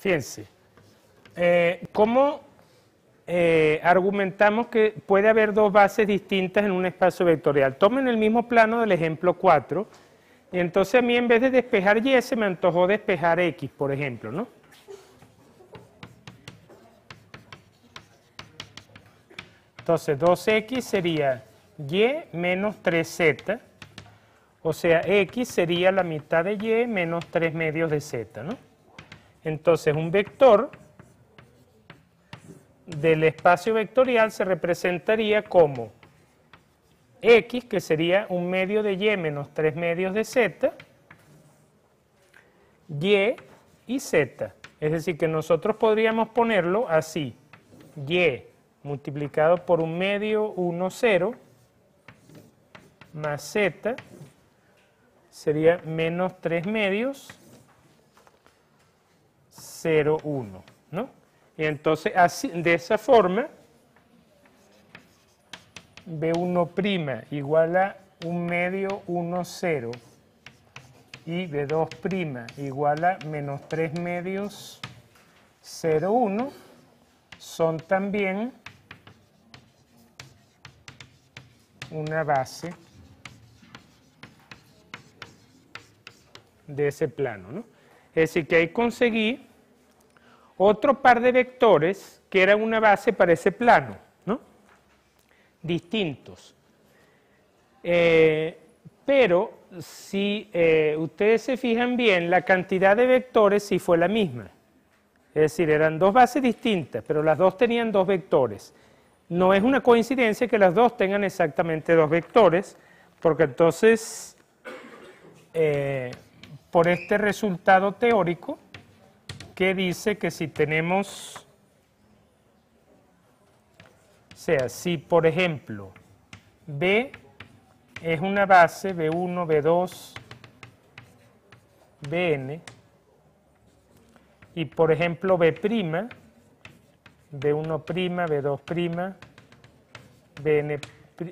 Fíjense, ¿cómo argumentamos que puede haber dos bases distintas en un espacio vectorial? Tomen el mismo plano del ejemplo 4, y entonces a mí en vez de despejar Y se me antojó despejar X, por ejemplo, ¿no? Entonces 2X sería Y menos 3Z, o sea, X sería la mitad de Y menos 3 medios de Z, ¿no? Entonces un vector del espacio vectorial se representaría como X, que sería un medio de Y menos 3 medios de Z, Y y Z. Es decir, que nosotros podríamos ponerlo así, Y multiplicado por un medio 1, 0, más Z sería menos 3 medios 0, 1, ¿no? Y entonces, así, de esa forma, B1' igual a 1 medio 1, 0 y B2' igual a menos 3 medios 0, 1 son también una base de ese plano, ¿no? Es decir, que ahí conseguí otro par de vectores que eran una base para ese plano, ¿no? Distintos. Pero si ustedes se fijan bien, la cantidad de vectores sí fue la misma. Es decir, eran dos bases distintas, pero las dos tenían dos vectores. No es una coincidencia que las dos tengan exactamente dos vectores, porque entonces, por este resultado teórico, que dice que si tenemos, o sea, si por ejemplo B es una base, B1, B2, Bn, y por ejemplo B', B1', B2', Bn,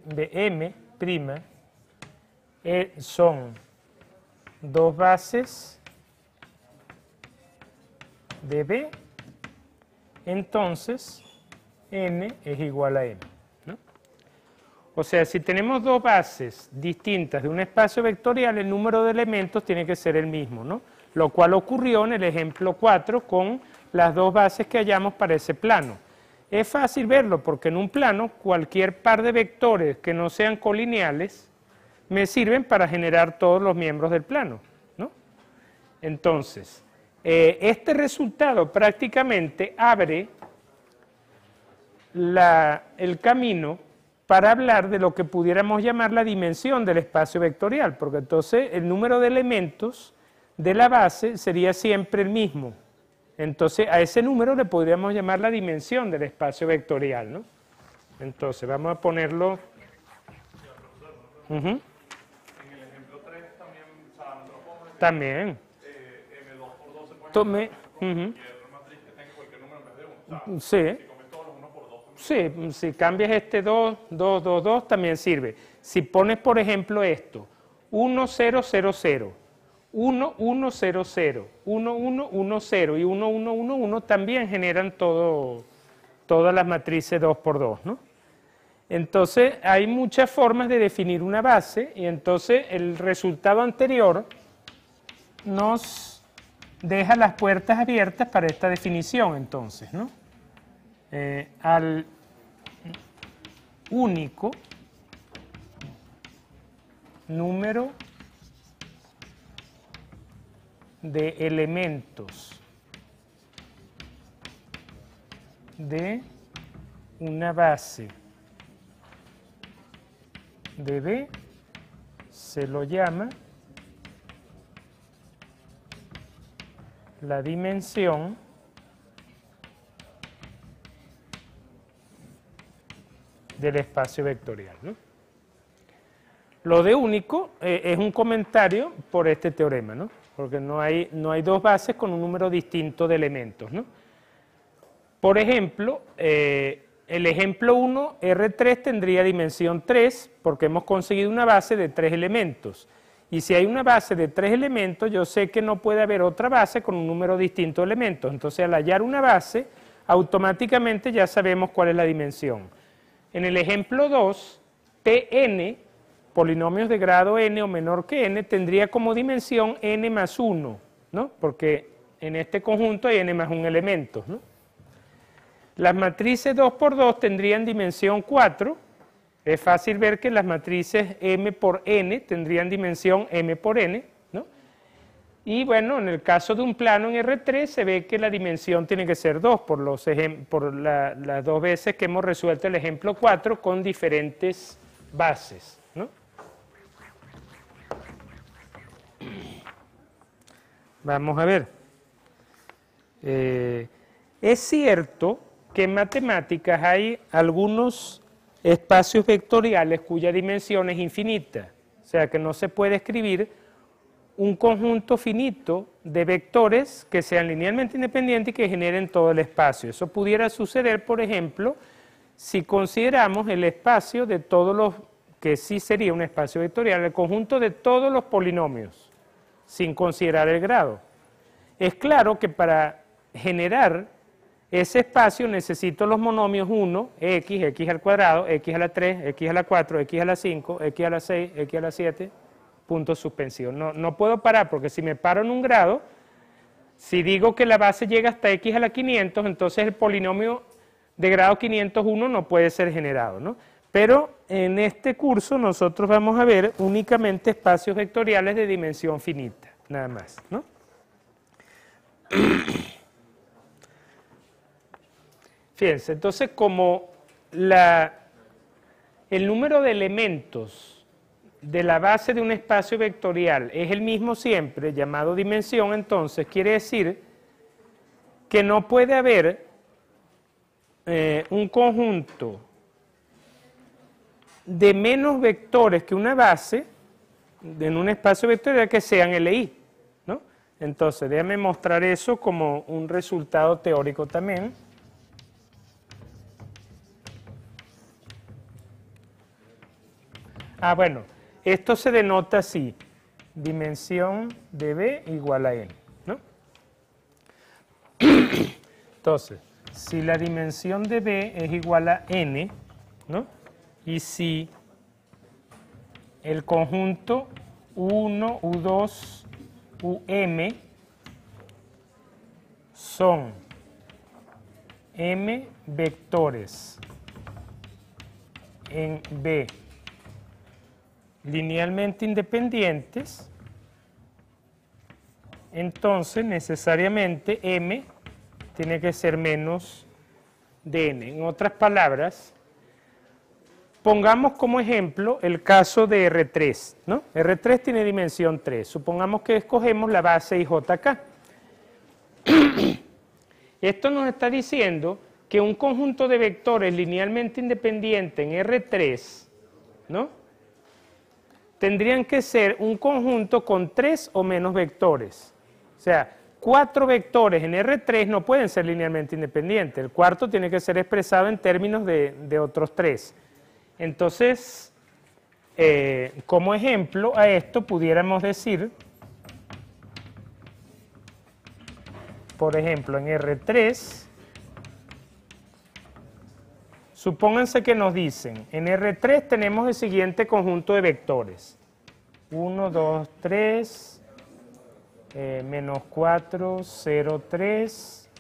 Bm', son dos bases de B, entonces N es igual a M, ¿no? O sea, si tenemos dos bases distintas de un espacio vectorial, el número de elementos tiene que ser el mismo, ¿no? Lo cual ocurrió en el ejemplo 4 con las dos bases que hallamos para ese plano. Es fácil verlo porque en un plano cualquier par de vectores que no sean colineales me sirven para generar todos los miembros del plano, ¿no? Entonces, este resultado prácticamente abre el camino para hablar de lo que pudiéramos llamar la dimensión del espacio vectorial, porque entonces el número de elementos de la base sería siempre el mismo. Entonces a ese número le podríamos llamar la dimensión del espacio vectorial, ¿no? Entonces vamos a ponerlo... En el ejemplo 3 también, o sea, nosotros podemos decir también. M2 por 2 se puede Tome, cualquier matriz que tenga cualquier número en vez de 1. O sea, sí. si comes todos los 1 por 2. Sí, si cambias este 2, 2, 2, 2, también sirve. Si pones, por ejemplo, esto, 1, 0, 0, 0, 1, 1, 0, 0, 1, 1, 1, 0 y 1, 1, 1, 1, también generan todas las matrices 2 por 2, ¿no? Entonces, hay muchas formas de definir una base y entonces el resultado anterior nos deja las puertas abiertas para esta definición, entonces, ¿no? Al único número de elementos de una base de B se lo llama la dimensión del espacio vectorial, ¿no? Lo de único es un comentario por este teorema, ¿no? Porque no hay dos bases con un número distinto de elementos, ¿no? Por ejemplo, el ejemplo 1, R3 tendría dimensión 3 porque hemos conseguido una base de 3 elementos. Y si hay una base de 3 elementos, yo sé que no puede haber otra base con un número distinto de elementos. Entonces, al hallar una base, automáticamente ya sabemos cuál es la dimensión. En el ejemplo 2, Pn, polinomios de grado n o menor que n, tendría como dimensión n más 1, ¿no? Porque en este conjunto hay n más 1 elementos, ¿no? Las matrices 2 por 2 tendrían dimensión 4. Es fácil ver que las matrices m por n tendrían dimensión m por n, ¿no? Y bueno, en el caso de un plano en R3 se ve que la dimensión tiene que ser 2 por las dos veces que hemos resuelto el ejemplo 4 con diferentes bases, ¿no? Vamos a ver. Es cierto que en matemáticas hay algunos espacios vectoriales cuya dimensión es infinita, o sea que no se puede escribir un conjunto finito de vectores que sean linealmente independientes y que generen todo el espacio. Eso pudiera suceder, por ejemplo, si consideramos el espacio de todos los, que sí sería un espacio vectorial, el conjunto de todos los polinomios, sin considerar el grado. Es claro que para generar ese espacio necesito los monomios 1, x, x al cuadrado, x a la 3, x a la 4, x a la 5, x a la 6, x a la 7, punto suspensivo. No puedo parar porque si me paro en un grado, si digo que la base llega hasta x a la 500, entonces el polinomio de grado 501 no puede ser generado, ¿no? Pero en este curso nosotros vamos a ver únicamente espacios vectoriales de dimensión finita, nada más, ¿no? Fíjense, entonces como el número de elementos de la base de un espacio vectorial es el mismo siempre, llamado dimensión, entonces quiere decir que no puede haber un conjunto de menos vectores que una base en un espacio vectorial que sean LI, ¿no? Entonces, déjame mostrar eso como un resultado teórico también. Ah, bueno, esto se denota así, dimensión de B igual a N, ¿no? Entonces, si la dimensión de B es igual a N, ¿no? Y si el conjunto U1, U2, UM son M vectores en B linealmente independientes, entonces necesariamente M tiene que ser menos de N. En otras palabras, pongamos como ejemplo el caso de R3, ¿no? R3 tiene dimensión 3. Supongamos que escogemos la base IJK. Esto nos está diciendo que un conjunto de vectores linealmente independientes en R3, ¿no?, tendrían que ser un conjunto con 3 o menos vectores. O sea, 4 vectores en R3 no pueden ser linealmente independientes. El cuarto tiene que ser expresado en términos de otros 3. Entonces, como ejemplo a esto pudiéramos decir, por ejemplo, en R3, supónganse que nos dicen, en R3 tenemos el siguiente conjunto de vectores. 1, 2, 3, menos 4, 0, 3,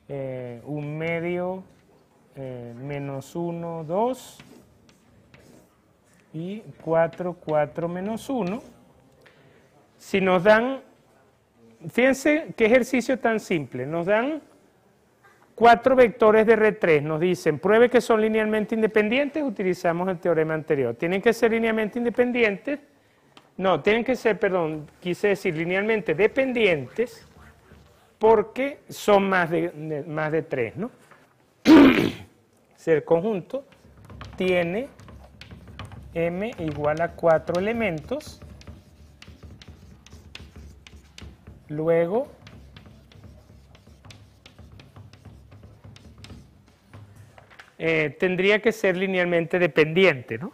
1 medio, menos 1, 2, y 4, 4, menos 1. Si nos dan, fíjense qué ejercicio tan simple, nos dan 4 vectores de R3, nos dicen, pruebe que son linealmente independientes, utilizamos el teorema anterior. ¿Tienen que ser linealmente independientes? No, tienen que ser, perdón, quise decir linealmente dependientes porque son más de 3, ¿no? Si el conjunto tiene M igual a 4 elementos, luego tendría que ser linealmente dependiente, ¿no?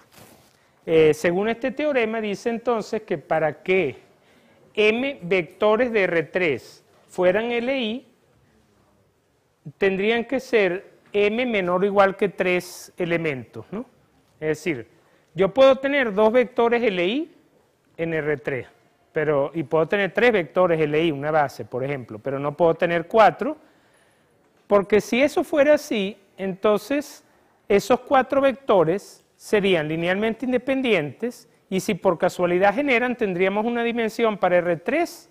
Según este teorema dice entonces que para que m vectores de R3 fueran LI, tendrían que ser m menor o igual que 3 elementos, ¿no? Es decir, yo puedo tener 2 vectores LI en R3, y puedo tener 3 vectores LI, una base, por ejemplo, pero no puedo tener 4, porque si eso fuera así, entonces esos 4 vectores serían linealmente independientes, y si por casualidad generan, tendríamos una dimensión para R3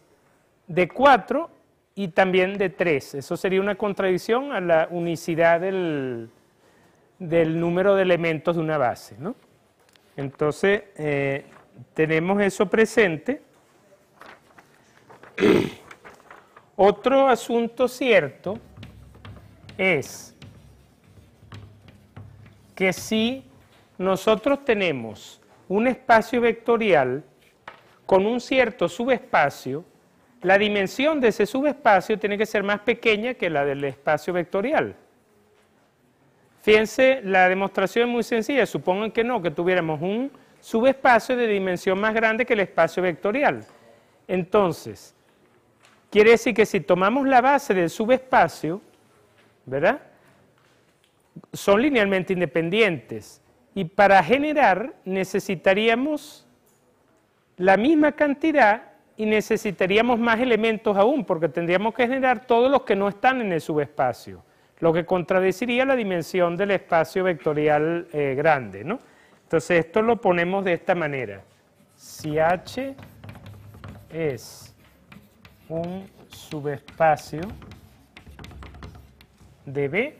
de 4 y también de 3. Eso sería una contradicción a la unicidad del número de elementos de una base, ¿no? Entonces, tenemos eso presente. Otro asunto cierto es que si nosotros tenemos un espacio vectorial con un cierto subespacio, la dimensión de ese subespacio tiene que ser más pequeña que la del espacio vectorial. Fíjense, la demostración es muy sencilla. Supongan que no, que tuviéramos un subespacio de dimensión más grande que el espacio vectorial. Entonces, quiere decir que si tomamos la base del subespacio, ¿verdad?, son linealmente independientes. Y para generar necesitaríamos la misma cantidad y necesitaríamos más elementos aún, porque tendríamos que generar todos los que no están en el subespacio, lo que contradeciría la dimensión del espacio vectorial grande, ¿no? Entonces esto lo ponemos de esta manera. Si H es un subespacio de B,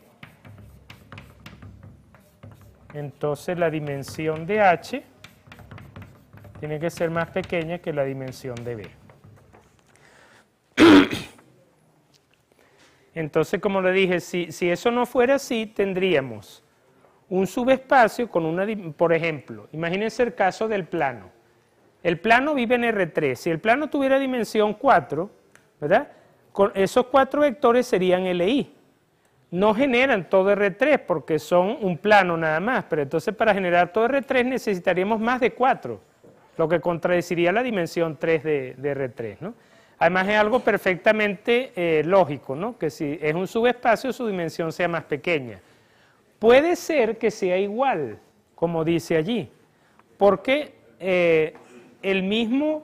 entonces la dimensión de H tiene que ser más pequeña que la dimensión de B. Entonces, como le dije, si eso no fuera así, tendríamos un subespacio con una, por ejemplo, imagínense el caso del plano. El plano vive en R3. Si el plano tuviera dimensión 4, ¿verdad?, con esos 4 vectores serían LI. No generan todo R3 porque son un plano nada más, pero entonces para generar todo R3 necesitaríamos más de 4, lo que contradeciría la dimensión 3 de R3, ¿no? Además es algo perfectamente lógico, ¿no?, que si es un subespacio su dimensión sea más pequeña. Puede ser que sea igual, como dice allí, porque el mismo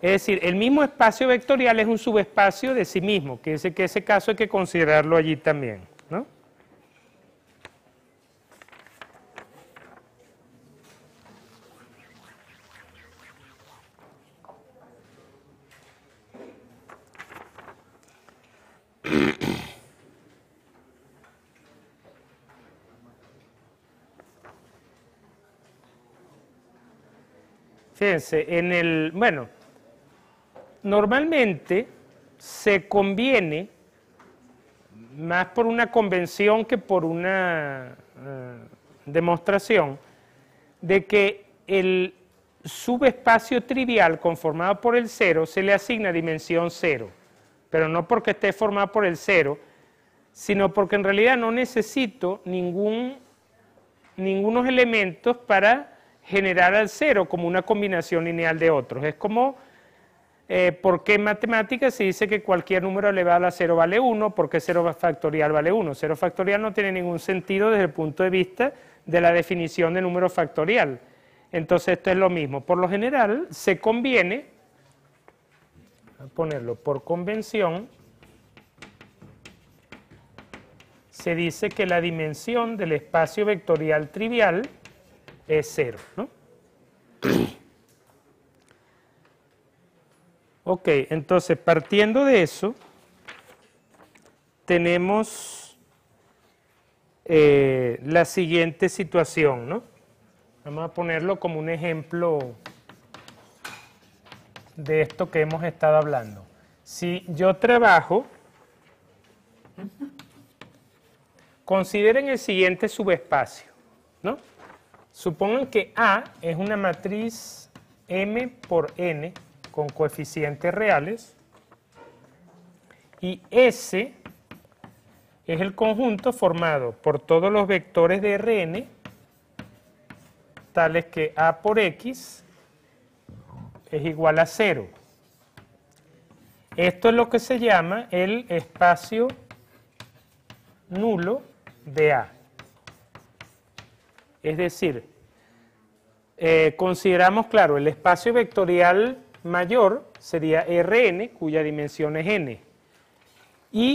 espacio vectorial es un subespacio de sí mismo, que ese caso hay que considerarlo allí también, ¿no? Fíjense, bueno, normalmente se conviene, más por una convención que por una demostración, de que el subespacio trivial conformado por el 0 se le asigna dimensión 0, pero no porque esté formado por el 0, sino porque en realidad no necesito ningunos elementos para generar al 0 como una combinación lineal de otros. Es como, ¿por qué en matemáticas se dice que cualquier número elevado a 0 vale 1? ¿Por qué 0 factorial vale 1? 0 factorial no tiene ningún sentido desde el punto de vista de la definición de número factorial. Entonces esto es lo mismo. Por lo general se conviene, voy a ponerlo por convención, se dice que la dimensión del espacio vectorial trivial es 0, ¿no? Ok, entonces partiendo de eso, tenemos la siguiente situación, ¿no? Vamos a ponerlo como un ejemplo de esto que hemos estado hablando. Si yo trabajo, consideren el siguiente subespacio, ¿no? Supongan que A es una matriz M por N con coeficientes reales y S es el conjunto formado por todos los vectores de Rn tales que A por X es igual a 0. Esto es lo que se llama el espacio nulo de A. Es decir, consideramos, claro, el espacio vectorial mayor sería Rn, cuya dimensión es n. Y